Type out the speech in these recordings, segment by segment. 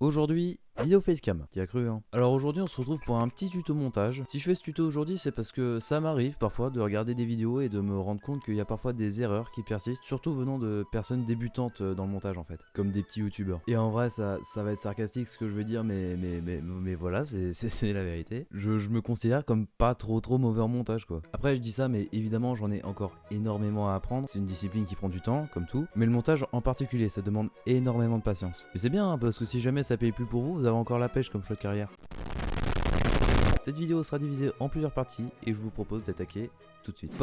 Aujourd'hui, vidéo facecam, t'y as cru hein. Alors aujourd'hui on se retrouve pour un petit tuto montage. Si je fais ce tuto aujourd'hui c'est parce que ça m'arrive parfois de regarder des vidéos et de me rendre compte qu'il y a parfois des erreurs qui persistent, surtout venant de personnes débutantes dans le montage en fait, comme des petits youtubeurs. Et en vrai ça va être sarcastique ce que je veux dire mais voilà c'est la vérité. Je me considère comme pas trop mauvais en montage quoi. Après je dis ça mais évidemment j'en ai encore énormément à apprendre, c'est une discipline qui prend du temps comme tout, mais le montage en particulier ça demande énormément de patience. Mais c'est bien hein, parce que si jamais ça paye plus pour vous, vous avez encore la pêche comme choix de carrière. Cette vidéo sera divisée en plusieurs parties et je vous propose d'attaquer tout de suite.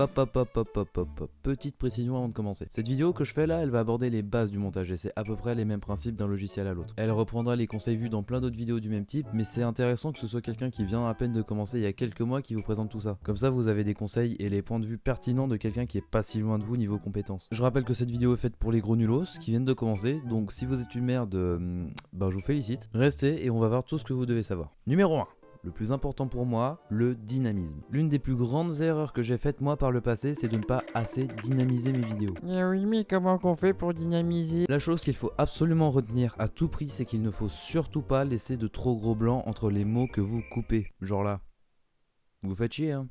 Petite précision avant de commencer. Cette vidéo que je fais là, elle va aborder les bases du montage et c'est à peu près les mêmes principes d'un logiciel à l'autre. Elle reprendra les conseils vus dans plein d'autres vidéos du même type, mais c'est intéressant que ce soit quelqu'un qui vient à peine de commencer il y a quelques mois qui vous présente tout ça. Comme ça vous avez des conseils et les points de vue pertinents de quelqu'un qui est pas si loin de vous niveau compétences. Je rappelle que cette vidéo est faite pour les gros nulos qui viennent de commencer, donc si vous êtes une merde, je vous félicite. Restez et on va voir tout ce que vous devez savoir. Numéro 1. Le plus important pour moi, le dynamisme. L'une des plus grandes erreurs que j'ai faites moi par le passé, c'est de ne pas assez dynamiser mes vidéos. Oui, mais comment qu'on fait pour dynamiser? La chose qu'il faut absolument retenir à tout prix, c'est qu'il ne faut surtout pas laisser de trop gros blancs entre les mots que vous coupez. Genre là. Vous faites chier hein.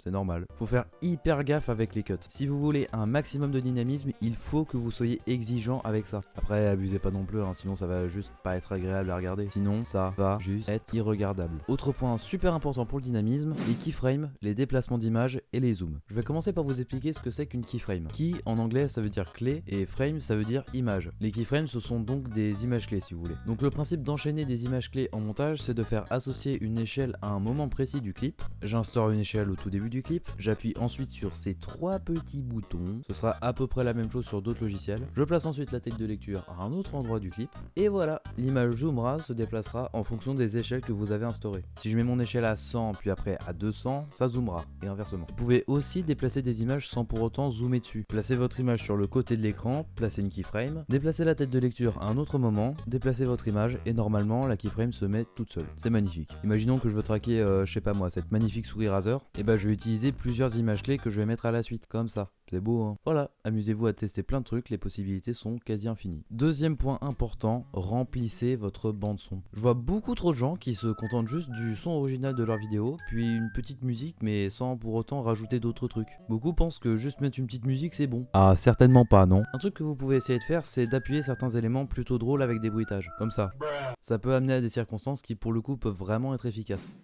C'est normal. Faut faire hyper gaffe avec les cuts. Si vous voulez un maximum de dynamisme, il faut que vous soyez exigeant avec ça. Après, abusez pas non plus, hein, sinon ça va juste pas être agréable à regarder. Sinon, ça va juste être irregardable. Autre point super important pour le dynamisme, les keyframes, les déplacements d'image et les zooms. Je vais commencer par vous expliquer ce que c'est qu'une keyframe. Key en anglais ça veut dire clé et frame ça veut dire image. Les keyframes ce sont donc des images clés si vous voulez. Donc le principe d'enchaîner des images clés en montage, c'est de faire associer une échelle à un moment précis du clip. J'instaure une échelle au tout début du clip, j'appuie ensuite sur ces trois petits boutons, ce sera à peu près la même chose sur d'autres logiciels, je place ensuite la tête de lecture à un autre endroit du clip, et voilà, l'image zoomera, se déplacera en fonction des échelles que vous avez instaurées. Si je mets mon échelle à 100 puis après à 200, ça zoomera, et inversement. Vous pouvez aussi déplacer des images sans pour autant zoomer dessus. Placez votre image sur le côté de l'écran, placez une keyframe, déplacez la tête de lecture à un autre moment, déplacez votre image, et normalement la keyframe se met toute seule. C'est magnifique. Imaginons que je veux traquer, je sais pas moi, cette magnifique souris Razer, et je vais utiliser plusieurs images clés que je vais mettre à la suite, comme ça. C'est beau hein. Voilà, amusez-vous à tester plein de trucs, les possibilités sont quasi infinies. Deuxième point important, remplissez votre bande son. Je vois beaucoup trop de gens qui se contentent juste du son original de leur vidéo, puis une petite musique mais sans pour autant rajouter d'autres trucs. Beaucoup pensent que juste mettre une petite musique c'est bon. Ah certainement pas non. Un truc que vous pouvez essayer de faire c'est d'appuyer certains éléments plutôt drôles avec des bruitages, comme ça. Ça peut amener à des circonstances qui pour le coup peuvent vraiment être efficaces.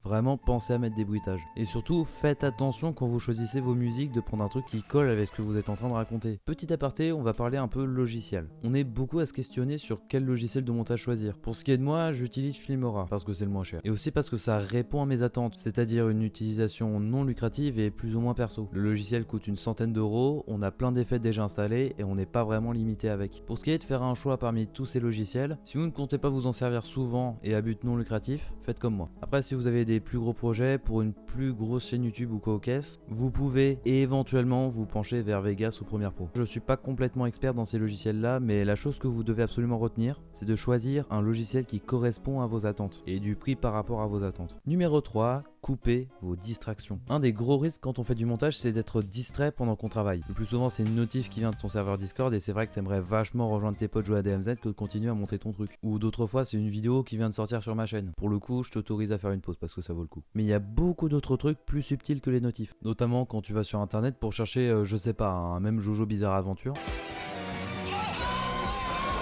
Vraiment pensez à mettre des bruitages. Et surtout faites attention quand vous choisissez vos musiques de prendre un truc qui colle avec ce que vous êtes en train de raconter. Petit aparté, on va parler un peu logiciel. On est beaucoup à se questionner sur quel logiciel de montage choisir. Pour ce qui est de moi, j'utilise Filmora parce que c'est le moins cher. Et aussi parce que ça répond à mes attentes, c'est-à-dire une utilisation non lucrative et plus ou moins perso. Le logiciel coûte une centaine d'euros, on a plein d'effets déjà installés et on n'est pas vraiment limité avec. Pour ce qui est de faire un choix parmi tous ces logiciels, si vous ne comptez pas vous en servir souvent et à but non lucratif, faites comme moi. Après si vous avez des plus gros projets pour une plus grosse chaîne YouTube ou quoi au caisse, vous pouvez éventuellement vous pencher vers Vegas ou Premiere Pro. Je suis pas complètement expert dans ces logiciels là, mais la chose que vous devez absolument retenir, c'est de choisir un logiciel qui correspond à vos attentes et du prix par rapport à vos attentes. Numéro 3, coupez vos distractions. Un des gros risques quand on fait du montage, c'est d'être distrait pendant qu'on travaille. Le plus souvent, c'est une notif qui vient de ton serveur Discord et c'est vrai que t'aimerais vachement rejoindre tes potes jouer à DMZ que de continuer à monter ton truc. Ou d'autres fois, c'est une vidéo qui vient de sortir sur ma chaîne. Pour le coup, je t'autorise à faire une pause parce que ça vaut le coup. Mais il y a beaucoup d'autres trucs plus subtils que les notifs. Notamment quand tu vas sur internet pour chercher, je sais pas, un même Jojo Bizarre Adventure.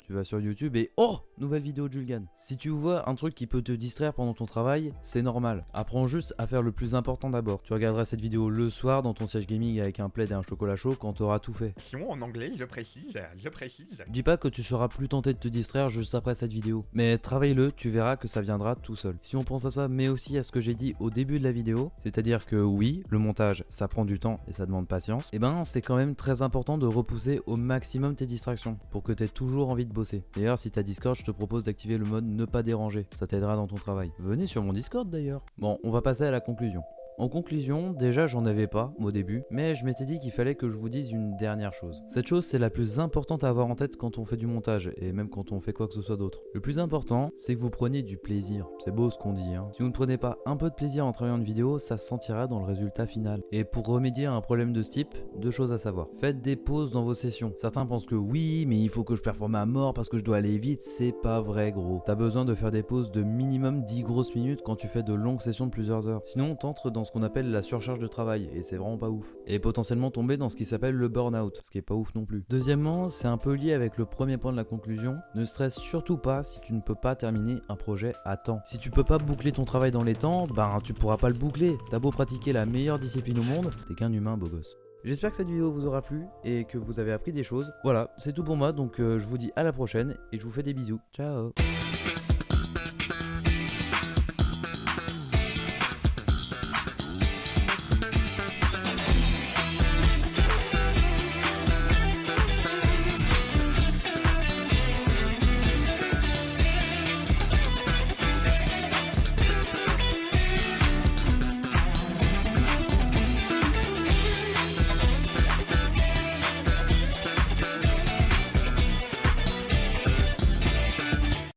Tu vas sur YouTube et oh, nouvelle vidéo de Julgan. Si tu vois un truc qui peut te distraire pendant ton travail, c'est normal. Apprends juste à faire le plus important d'abord. Tu regarderas cette vidéo le soir dans ton siège gaming avec un plaid et un chocolat chaud quand tu auras tout fait. En anglais, je précise. Je dis pas que tu seras plus tenté de te distraire juste après cette vidéo, mais travaille-le, tu verras que ça viendra tout seul. Si on pense à ça, mais aussi à ce que j'ai dit au début de la vidéo, c'est-à-dire que oui, le montage, ça prend du temps et ça demande patience, et c'est quand même très important de repousser au maximum tes distractions pour que tu aies toujours envie de bosser. D'ailleurs, si t'as Discord, je te propose d'activer le mode ne pas déranger, ça t'aidera dans ton travail. Venez sur mon Discord d'ailleurs. Bon, on va passer à la conclusion. En conclusion, déjà j'en avais pas au début, mais je m'étais dit qu'il fallait que je vous dise une dernière chose. Cette chose c'est la plus importante à avoir en tête quand on fait du montage, et même quand on fait quoi que ce soit d'autre. Le plus important, c'est que vous preniez du plaisir. C'est beau ce qu'on dit, hein. Si vous ne prenez pas un peu de plaisir en travaillant une vidéo, ça se sentira dans le résultat final. Et pour remédier à un problème de ce type, deux choses à savoir. Faites des pauses dans vos sessions. Certains pensent que oui, mais il faut que je performe à mort parce que je dois aller vite. C'est pas vrai gros. T'as besoin de faire des pauses de minimum 10 grosses minutes quand tu fais de longues sessions de plusieurs heures. Sinon, t'entres dans ce qu'on appelle la surcharge de travail, et c'est vraiment pas ouf. Et potentiellement tomber dans ce qui s'appelle le burn-out, ce qui est pas ouf non plus. Deuxièmement, c'est un peu lié avec le premier point de la conclusion, ne stresse surtout pas si tu ne peux pas terminer un projet à temps. Si tu peux pas boucler ton travail dans les temps, ben tu pourras pas le boucler. T'as beau pratiquer la meilleure discipline au monde, t'es qu'un humain beau gosse. J'espère que cette vidéo vous aura plu et que vous avez appris des choses. Voilà, c'est tout pour moi, donc je vous dis à la prochaine et je vous fais des bisous. Ciao.